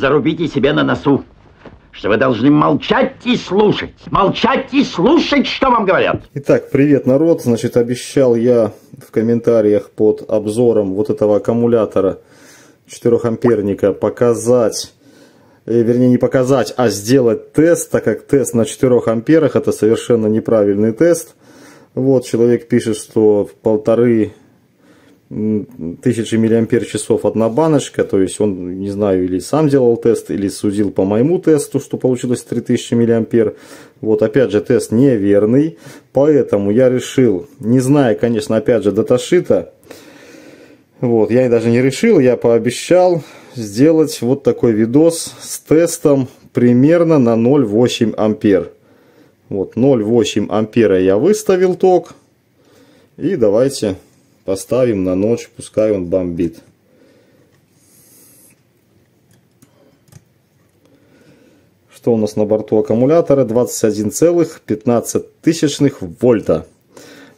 зарубите себе на носу, что вы должны молчать и слушать. Молчать и слушать, что вам говорят. Итак, привет, народ. Значит, обещал я в комментариях под обзором вот этого аккумулятора 4-амперника показать, вернее не показать, а сделать тест, так как тест на 4 амперах это совершенно неправильный тест. Вот, человек пишет, что в 1500 мАч одна баночка, то есть он, не знаю, или сам делал тест, или судил по моему тесту, что получилось 3000 мА. Вот, опять же, тест неверный, поэтому я решил, не зная, конечно, опять же, даташита, вот, я даже не решил, я пообещал сделать вот такой видос с тестом примерно на 0,8 ампер. Вот, 0,8 ампера я выставил ток. И давайте поставим на ночь, пускай он бомбит. Что у нас на борту аккумулятора? 21,15 вольта.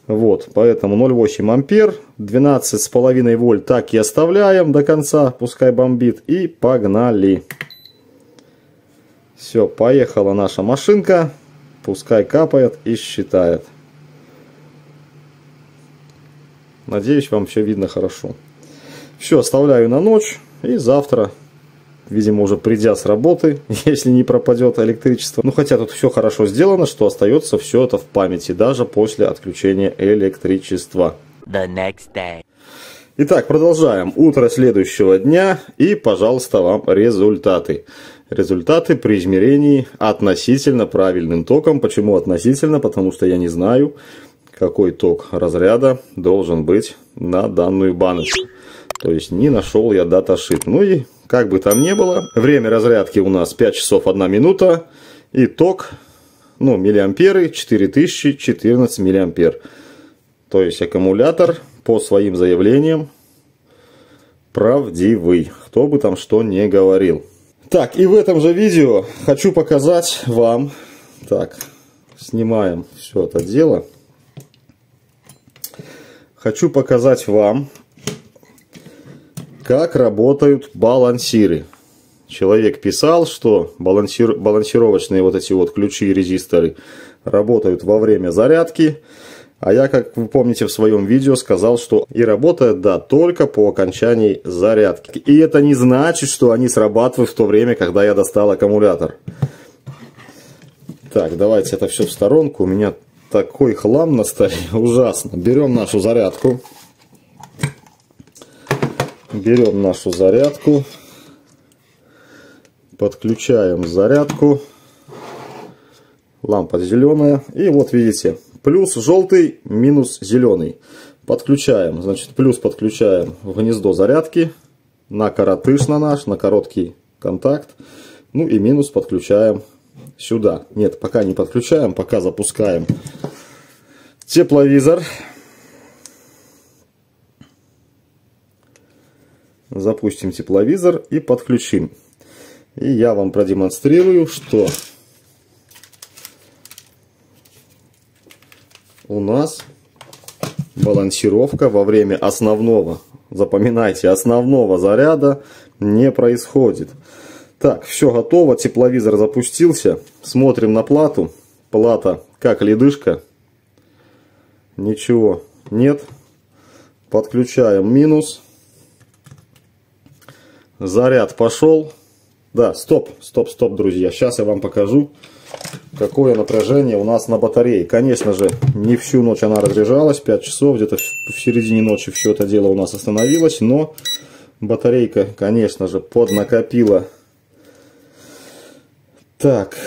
Вот, поэтому 0,8 ампер, 12,5 вольт так и оставляем до конца, пускай бомбит. И погнали. Все, поехала наша машинка. Пускай капает и считает. Надеюсь, вам все видно хорошо. Все, оставляю на ночь. И завтра, видимо, уже придя с работы, если не пропадет электричество. Ну, хотя тут все хорошо сделано, что остается все это в памяти, даже после отключения электричества. The next day. Итак, продолжаем. Утро следующего дня. И, пожалуйста, вам результаты. Результаты при измерении относительно правильным током. Почему относительно? Потому что я не знаю, какой ток разряда должен быть на данную баночку. То есть не нашел я даташит. Ну и как бы там ни было, время разрядки у нас 5 часов 1 минута. И ток, ну, миллиамперы 4014 миллиампер. То есть аккумулятор по своим заявлениям правдивый. Кто бы там что ни говорил. Так, и в этом же видео хочу показать вам, так, снимаем все это дело, хочу показать вам, как работают балансиры. Человек писал, что балансировочные вот эти вот ключи и резисторы работают во время зарядки. А я, как вы помните, в своем видео сказал, что и работает, да, только по окончании зарядки. И это не значит, что они срабатывают в то время, когда я достал аккумулятор. Так, давайте это все в сторонку. У меня такой хлам на столе, ужасно. Берем нашу зарядку. Берем нашу зарядку. Подключаем зарядку. Лампа зеленая. И вот видите. Плюс желтый, минус зеленый. Подключаем, значит, плюс подключаем в гнездо зарядки, на коротыш на наш, на короткий контакт. Ну и минус подключаем сюда. Нет, пока не подключаем, пока запускаем тепловизор. Запустим тепловизор и подключим. И я вам продемонстрирую, что у нас балансировка во время основного, запоминайте, основного заряда не происходит. Так, все готово, тепловизор запустился. Смотрим на плату. Плата как ледышка. Ничего нет. Подключаем минус. Заряд пошел. Да, стоп, друзья. Сейчас я вам покажу, какое напряжение у нас на батарее. Конечно же, не всю ночь она разряжалась, 5 часов, где-то в середине ночи все это дело у нас остановилось, но батарейка, конечно же, поднакопила. Так,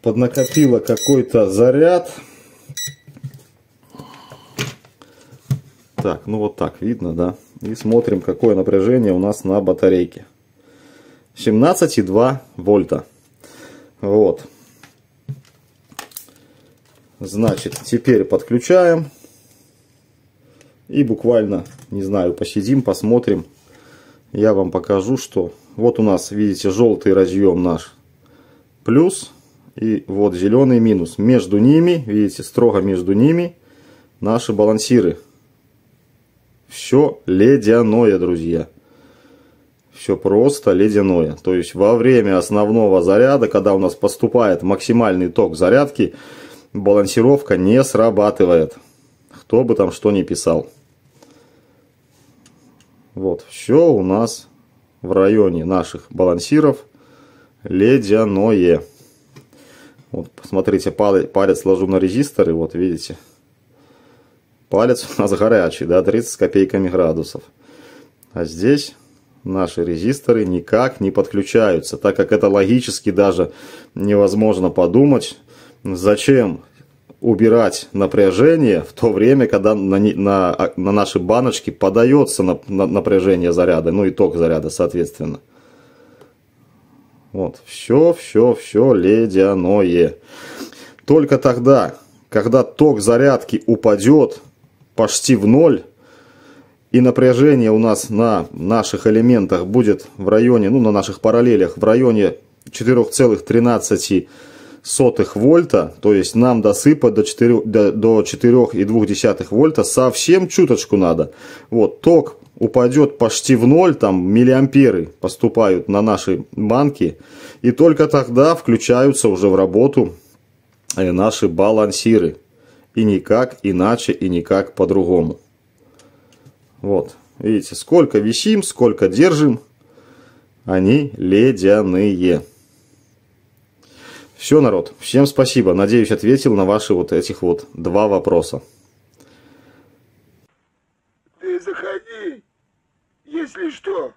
поднакопила какой-то заряд. Так, ну вот так видно, да? И смотрим, какое напряжение у нас на батарейке. 17,2 вольта. Вот. Значит, теперь подключаем. И буквально, не знаю, посидим, посмотрим. Я вам покажу, что вот у нас, видите, желтый разъем наш плюс. И вот зеленый минус. Между ними, видите, строго между ними наши балансиры. Все ледяное, друзья. Все просто ледяное. То есть во время основного заряда, когда у нас поступает максимальный ток зарядки, балансировка не срабатывает. Кто бы там что ни писал. Вот, все у нас в районе наших балансиров ледяное. Вот, посмотрите, палец ложу на резистор, и вот видите, палец у нас горячий, да, 30 с копейками градусов. А здесь наши резисторы никак не подключаются, так как это логически даже невозможно подумать, зачем убирать напряжение в то время, когда на наши баночки подается напряжение заряда, ну и ток заряда, соответственно. Вот, все ледяное. Только тогда, когда ток зарядки упадет почти в ноль, и напряжение у нас на наших элементах будет в районе, ну на наших параллелях, в районе 4,13 вольта, то есть нам досыпать до 4,2 вольта совсем чуточку надо. Вот, ток упадет почти в ноль, там миллиамперы поступают на наши банки, и только тогда включаются уже в работу наши балансиры. И никак иначе, и никак по-другому. Вот, видите, сколько висим, сколько держим, они ледяные. Все, народ, всем спасибо. Надеюсь, ответил на ваши вот этих вот два вопроса. Ты заходи, если что.